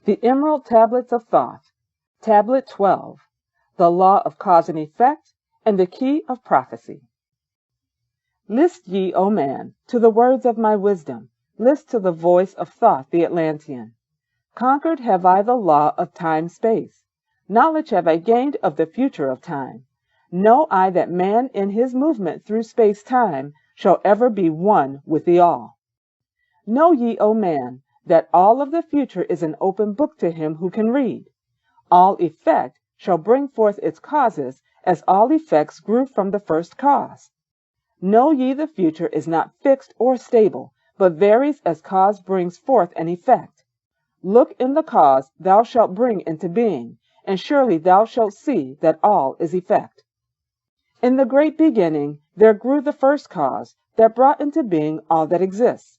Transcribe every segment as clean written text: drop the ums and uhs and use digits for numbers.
The Emerald Tablets of Thoth, Tablet 12, The Law of Cause and Effect, and the Key of Prophecy. List ye, O man, to the words of my wisdom, list to the voice of Thoth the Atlantean. Conquered have I the law of time-space, knowledge have I gained of the future of time. Know I that man in his movement through space-time shall ever be one with the all. Know ye, O man, that all of the future is an open book to him who can read. All effect shall bring forth its causes, as all effects grew from the first cause. Know ye the future is not fixed or stable, but varies as cause brings forth an effect. Look in the cause thou shalt bring into being, and surely thou shalt see that all is effect. In the great beginning there grew the first cause, that brought into being all that exists.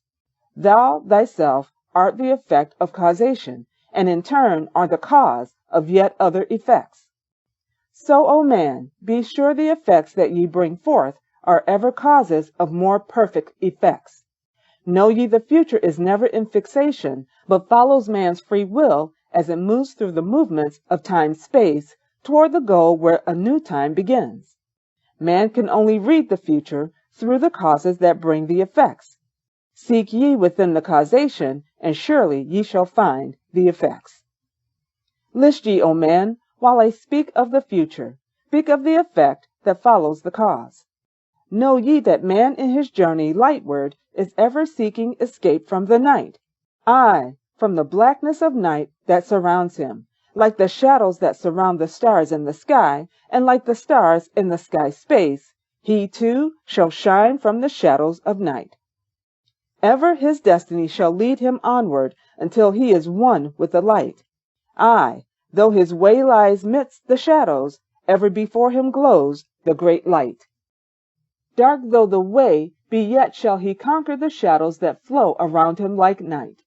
Thou thyself art the effect of causation, and in turn are the cause of yet other effects. So, O man, be sure the effects that ye bring forth are ever causes of more perfect effects. Know ye the future is never in fixation, but follows man's free will as it moves through the movements of time-space toward the goal where a new time begins. Man can only read the future through the causes that bring the effects. Seek ye within the causation, and surely ye shall find the effects. List ye, O man, while I speak of the future, speak of the effect that follows the cause. Know ye that man in his journey lightward is ever seeking escape from the night, aye, from the blackness of night that surrounds him, like the shadows that surround the stars in the sky, and like the stars in the sky space, he too shall shine from the shadows of night. Ever his destiny shall lead him onward until he is one with the light. Aye, though his way lies midst the shadows, ever before him glows the great light. Dark though the way be, yet shall he conquer the shadows that flow around him like night.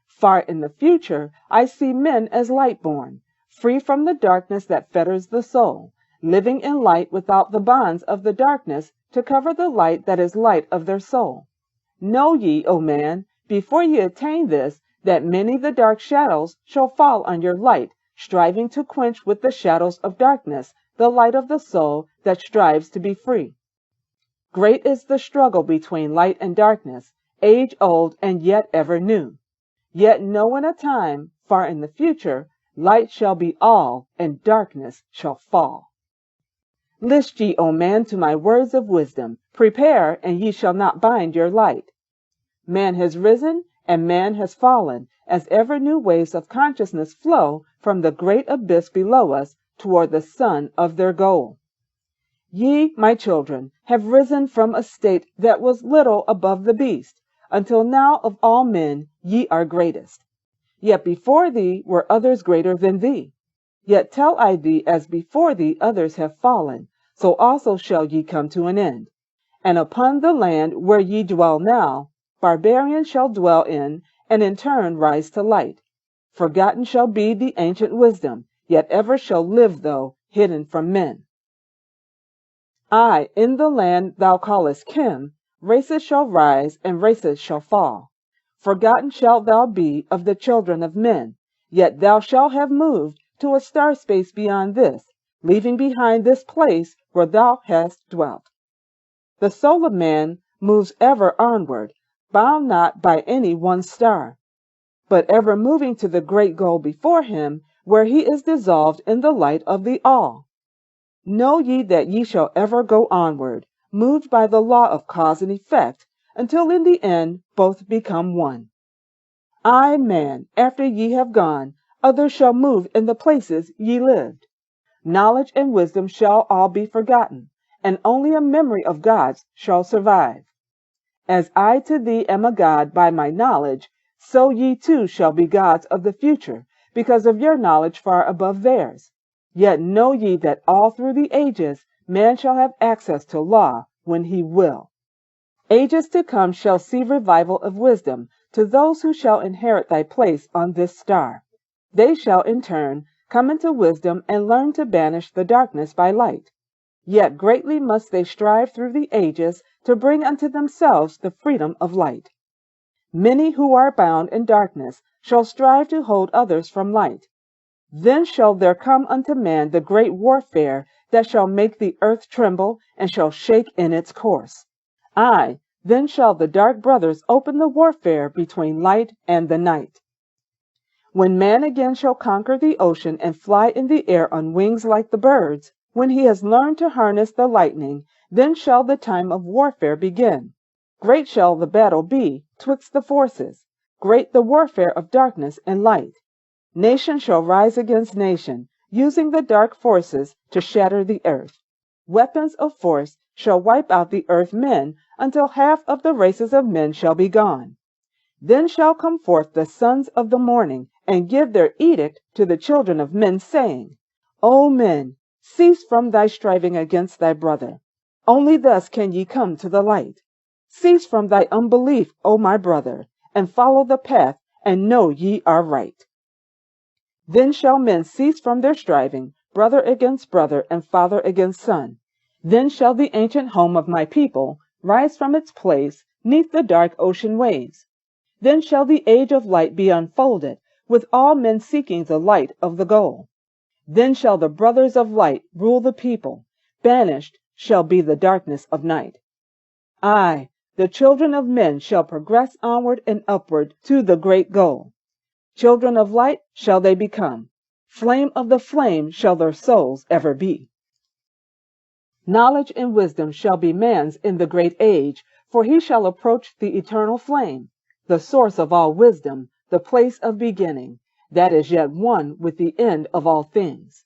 Far in the future I see men as light-born, free from the darkness that fetters the soul, living in light without the bonds of the darkness to cover the light that is light of their soul. Know ye, O man, before ye attain this, that many the dark shadows shall fall on your light, striving to quench with the shadows of darkness the light of the soul that strives to be free. Great is the struggle between light and darkness, age-old and yet ever new. Yet know in a time, far in the future, light shall be all, and darkness shall fall. List ye, O man, to my words of wisdom, prepare, and ye shall not bind your light. Man has risen, and man has fallen, as ever new waves of consciousness flow from the great abyss below us toward the sun of their goal. Ye, my children, have risen from a state that was little above the beast, until now of all men ye are greatest. Yet before thee were others greater than thee. Yet tell I thee, as before thee others have fallen, so also shall ye come to an end. And upon the land where ye dwell now, barbarians shall dwell and in turn rise to light. Forgotten shall be the ancient wisdom, yet ever shall live though hidden from men. Aye, in the land thou callest Kim, races shall rise and races shall fall. Forgotten shalt thou be of the children of men, yet thou shalt have moved to a star space beyond this, leaving behind this place where thou hast dwelt. The soul of man moves ever onward, bound not by any one star, but ever moving to the great goal before him, where he is dissolved in the light of the all. Know ye that ye shall ever go onward, moved by the law of cause and effect, until in the end both become one. Aye, man, after ye have gone, others shall move in the places ye lived. Knowledge and wisdom shall all be forgotten, and only a memory of God's shall survive. As I to thee am a God by my knowledge, so ye too shall be gods of the future, because of your knowledge far above theirs. Yet know ye that all through the ages man shall have access to law when he will. Ages to come shall see revival of wisdom to those who shall inherit thy place on this star. They shall in turn come into wisdom and learn to banish the darkness by light. Yet greatly must they strive through the ages to bring unto themselves the freedom of light. Many who are bound in darkness shall strive to hold others from light. Then shall there come unto man the great warfare that shall make the earth tremble and shall shake in its course. Aye, then shall the dark brothers open the warfare between light and the night. When man again shall conquer the ocean and fly in the air on wings like the birds, when he has learned to harness the lightning, then shall the time of warfare begin. Great shall the battle be twixt the forces, great the warfare of darkness and light. Nation shall rise against nation, using the dark forces to shatter the earth. Weapons of force shall wipe out the earth men until half of the races of men shall be gone. Then shall come forth the sons of the morning, and give their edict to the children of men, saying, O men, cease from thy striving against thy brother. Only thus can ye come to the light. Cease from thy unbelief, O my brother, and follow the path, and know ye are right. Then shall men cease from their striving, brother against brother, and father against son. Then shall the ancient home of my people rise from its place 'neath the dark ocean waves. Then shall the age of light be unfolded, with all men seeking the light of the goal. Then shall the brothers of light rule the people. Banished shall be the darkness of night. Aye, the children of men shall progress onward and upward to the great goal. Children of light shall they become. Flame of the flame shall their souls ever be. Knowledge and wisdom shall be man's in the great age, for he shall approach the eternal flame, the source of all wisdom, the place of beginning, that is yet one with the end of all things.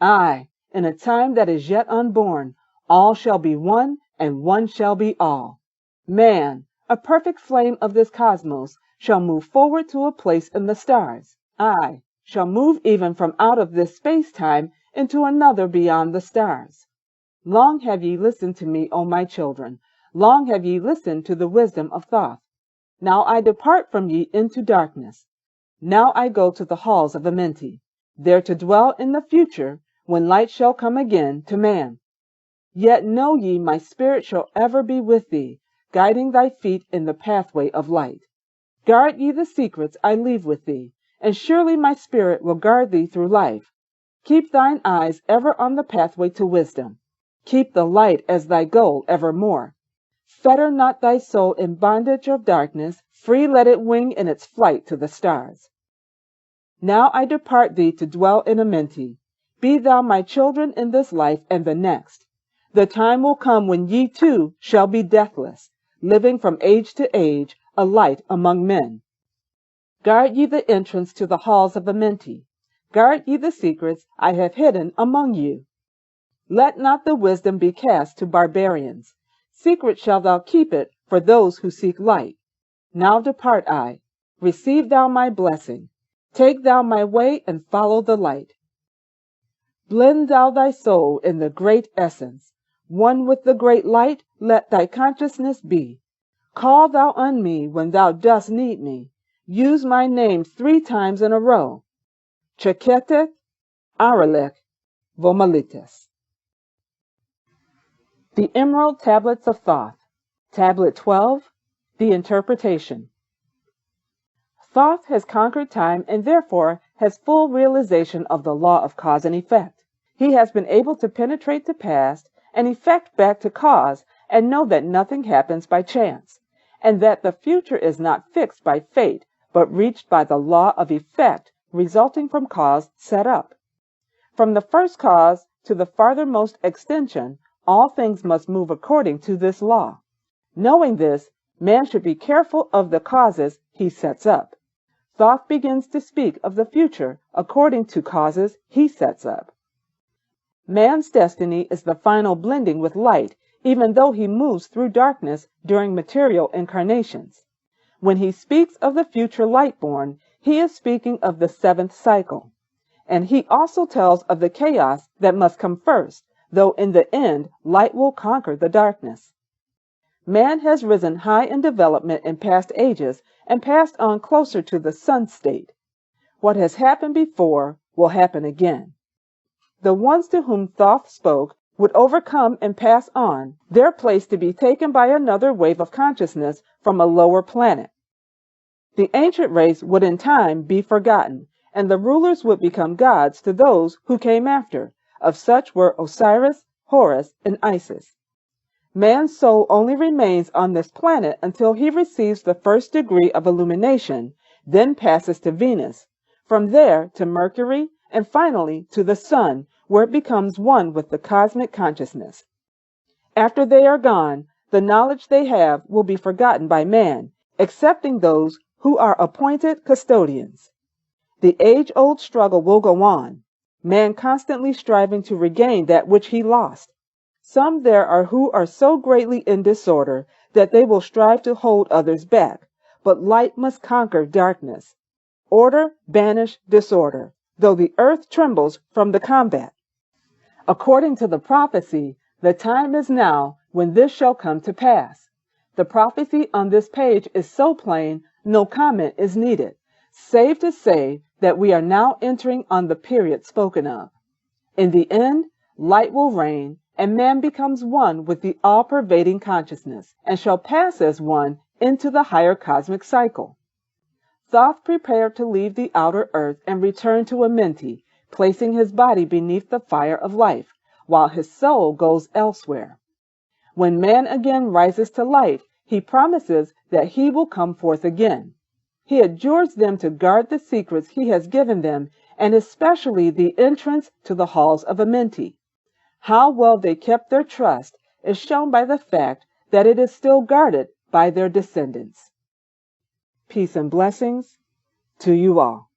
Aye, in a time that is yet unborn, all shall be one, and one shall be all. Man, a perfect flame of this cosmos, shall move forward to a place in the stars. Aye, shall move even from out of this space-time into another beyond the stars. Long have ye listened to me, O my children. Long have ye listened to the wisdom of Thoth. Now I depart from ye into darkness. Now I go to the halls of Amenti, there to dwell in the future, when light shall come again to man. Yet know ye my spirit shall ever be with thee, guiding thy feet in the pathway of light. Guard ye the secrets I leave with thee, and surely my spirit will guard thee through life. Keep thine eyes ever on the pathway to wisdom. Keep the light as thy goal evermore. Fetter not thy soul in bondage of darkness, free let it wing in its flight to the stars. Now I depart thee to dwell in Amenti. Be thou my children in this life and the next. The time will come when ye too shall be deathless, living from age to age, a light among men. Guard ye the entrance to the halls of Amenti. Guard ye the secrets I have hidden among you. Let not the wisdom be cast to barbarians. Secret shalt thou keep it for those who seek light. Now depart I. Receive thou my blessing. Take thou my way and follow the light. Blend thou thy soul in the great essence. One with the great light let thy consciousness be. Call thou on me when thou dost need me. Use my name 3 times in a row. Cheketet, Aralek, Vomalites. The Emerald Tablets of Thoth. Tablet 12. The Interpretation. Thoth has conquered time and therefore has full realization of the law of cause and effect. He has been able to penetrate the past and effect back to cause and know that nothing happens by chance, and that the future is not fixed by fate but reached by the law of effect resulting from cause set up. From the first cause to the farthermost extension, all things must move according to this law. Knowing this, man should be careful of the causes he sets up. Thoth begins to speak of the future according to causes he sets up. Man's destiny is the final blending with light, even though he moves through darkness during material incarnations. When he speaks of the future light-born, he is speaking of the 7th cycle. And he also tells of the chaos that must come first, though in the end, light will conquer the darkness. Man has risen high in development in past ages and passed on closer to the sun state. What has happened before will happen again. The ones to whom Thoth spoke would overcome and pass on, their place to be taken by another wave of consciousness from a lower planet. The ancient race would in time be forgotten, and the rulers would become gods to those who came after. Of such were Osiris, Horus, and Isis. Man's soul only remains on this planet until he receives the first degree of illumination, then passes to Venus, from there to Mercury, and finally to the Sun, where it becomes one with the cosmic consciousness. After they are gone, the knowledge they have will be forgotten by man, excepting those who are appointed custodians. The age-old struggle will go on, man constantly striving to regain that which he lost. Some there are who are so greatly in disorder that they will strive to hold others back, but light must conquer darkness. Order banish disorder, though the earth trembles from the combat. According to the prophecy, the time is now when this shall come to pass. The prophecy on this page is so plain, no comment is needed, save to say that we are now entering on the period spoken of. In the end, light will reign, and man becomes one with the all-pervading consciousness, and shall pass as one into the higher cosmic cycle. Thoth prepared to leave the outer earth and return to Amenti, placing his body beneath the fire of life, while his soul goes elsewhere. When man again rises to life, he promises that he will come forth again. He adjures them to guard the secrets he has given them, and especially the entrance to the halls of Amenti. How well they kept their trust is shown by the fact that it is still guarded by their descendants. Peace and blessings to you all.